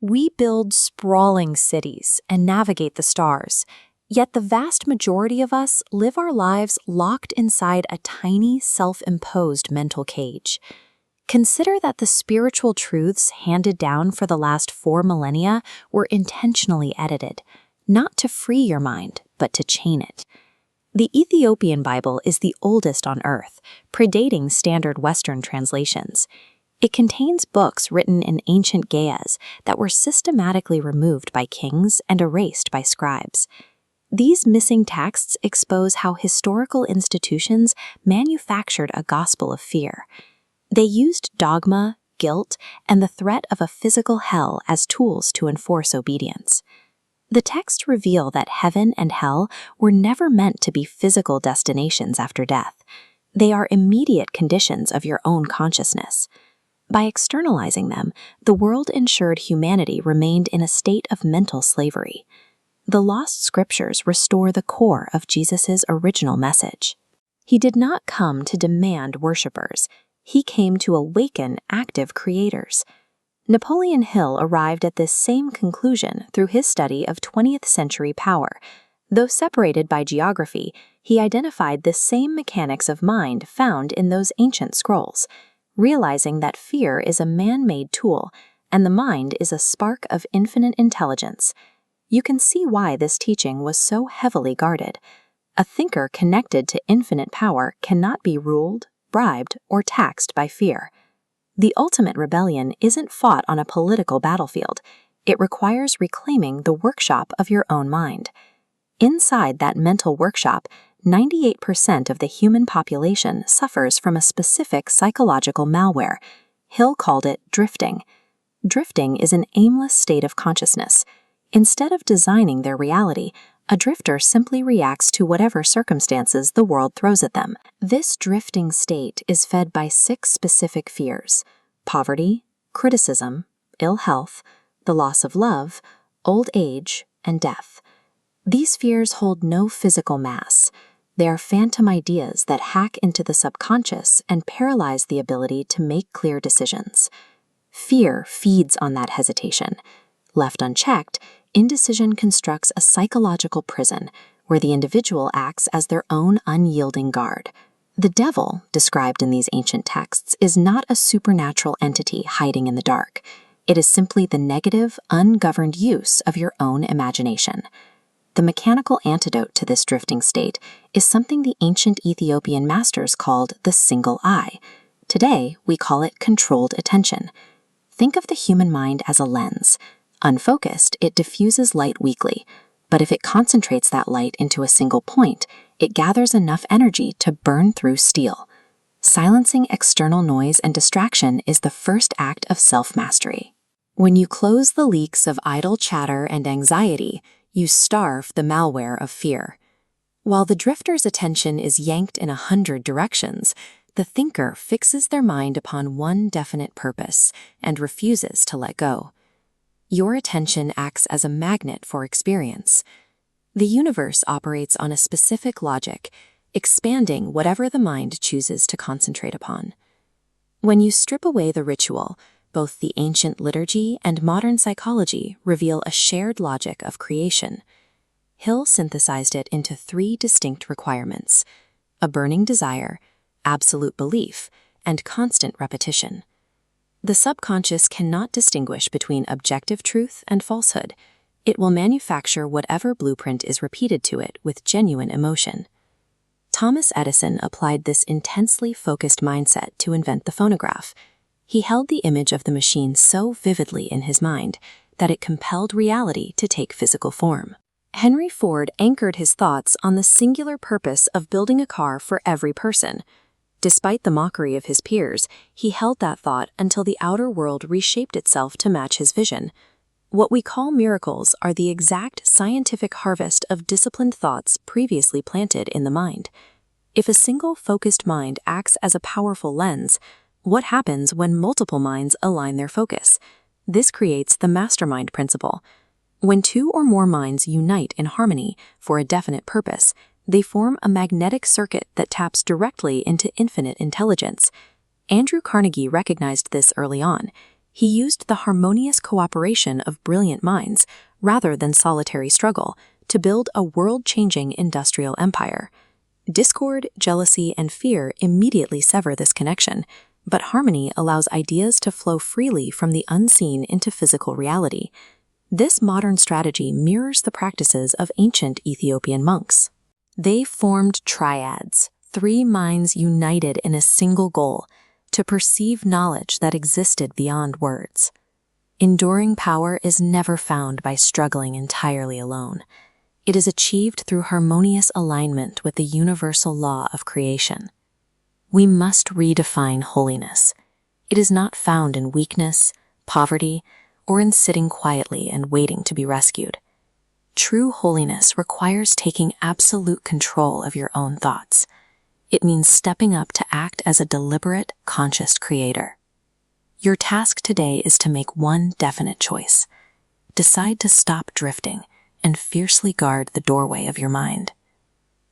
We build sprawling cities and navigate the stars, yet the vast majority of us live our lives locked inside a tiny, self-imposed mental cage. Consider that the spiritual truths handed down for the last 4 millennia were intentionally edited, not to free your mind, but to chain it. The Ethiopian Bible is the oldest on Earth, predating standard Western translations. It contains books written in ancient Gayas that were systematically removed by kings and erased by scribes. These missing texts expose how historical institutions manufactured a gospel of fear. They used dogma, guilt, and the threat of a physical hell as tools to enforce obedience. The texts reveal that heaven and hell were never meant to be physical destinations after death. They are immediate conditions of your own consciousness. By externalizing them, the world ensured humanity remained in a state of mental slavery. The lost scriptures restore the core of Jesus' original message. He did not come to demand worshipers. He came to awaken active creators. Napoleon Hill arrived at this same conclusion through his study of 20th century power. Though separated by geography, he identified the same mechanics of mind found in those ancient scrolls, realizing that fear is a man-made tool and the mind is a spark of infinite intelligence. You can see why this teaching was so heavily guarded. A thinker connected to infinite power cannot be ruled, bribed, or taxed by fear. The ultimate rebellion isn't fought on a political battlefield. It requires reclaiming the workshop of your own mind. Inside that mental workshop, 98% of the human population suffers from a specific psychological malware. Hill called it drifting. Drifting is an aimless state of consciousness. Instead of designing their reality, a drifter simply reacts to whatever circumstances the world throws at them. This drifting state is fed by 6 specific fears: poverty, criticism, ill health, the loss of love, old age, and death. These fears hold no physical mass. They are phantom ideas that hack into the subconscious and paralyze the ability to make clear decisions. Fear feeds on that hesitation. Left unchecked, indecision constructs a psychological prison where the individual acts as their own unyielding guard. The devil, described in these ancient texts, is not a supernatural entity hiding in the dark. It is simply the negative, ungoverned use of your own imagination. The mechanical antidote to this drifting state is something the ancient Ethiopian masters called the single eye. Today, we call it controlled attention. Think of the human mind as a lens. Unfocused, it diffuses light weakly, but if it concentrates that light into a single point, it gathers enough energy to burn through steel. Silencing external noise and distraction is the first act of self-mastery. When you close the leaks of idle chatter and anxiety, you starve the malware of fear. While the drifter's attention is yanked in 100 directions, the thinker fixes their mind upon one definite purpose and refuses to let go. Your attention acts as a magnet for experience. The universe operates on a specific logic, expanding whatever the mind chooses to concentrate upon. When you strip away the ritual, both the ancient liturgy and modern psychology reveal a shared logic of creation. Hill synthesized it into 3 distinct requirements: a burning desire, absolute belief, and constant repetition. The subconscious cannot distinguish between objective truth and falsehood. It will manufacture whatever blueprint is repeated to it with genuine emotion. Thomas Edison applied this intensely focused mindset to invent the phonograph. He held the image of the machine so vividly in his mind that it compelled reality to take physical form. Henry Ford anchored his thoughts on the singular purpose of building a car for every person. Despite the mockery of his peers, he held that thought until the outer world reshaped itself to match his vision. What we call miracles are the exact scientific harvest of disciplined thoughts previously planted in the mind. If a single focused mind acts as a powerful lens, what happens when multiple minds align their focus? This creates the mastermind principle. When 2 or more minds unite in harmony for a definite purpose, they form a magnetic circuit that taps directly into infinite intelligence. Andrew Carnegie recognized this early on. He used the harmonious cooperation of brilliant minds, rather than solitary struggle, to build a world-changing industrial empire. Discord, jealousy, and fear immediately sever this connection, but harmony allows ideas to flow freely from the unseen into physical reality. This modern strategy mirrors the practices of ancient Ethiopian monks. They formed triads, 3 minds united in a single goal, to perceive knowledge that existed beyond words. Enduring power is never found by struggling entirely alone. It is achieved through harmonious alignment with the universal law of creation. We must redefine holiness. It is not found in weakness, poverty, or in sitting quietly and waiting to be rescued. True holiness requires taking absolute control of your own thoughts. It means stepping up to act as a deliberate, conscious creator. Your task today is to make one definite choice. Decide to stop drifting and fiercely guard the doorway of your mind.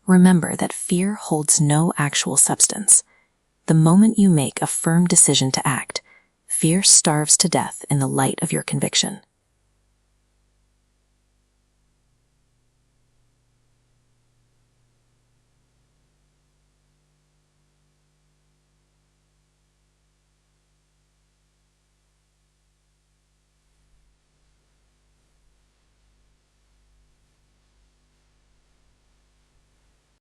Remember that fear holds no actual substance. The moment you make a firm decision to act, fear starves to death in the light of your conviction.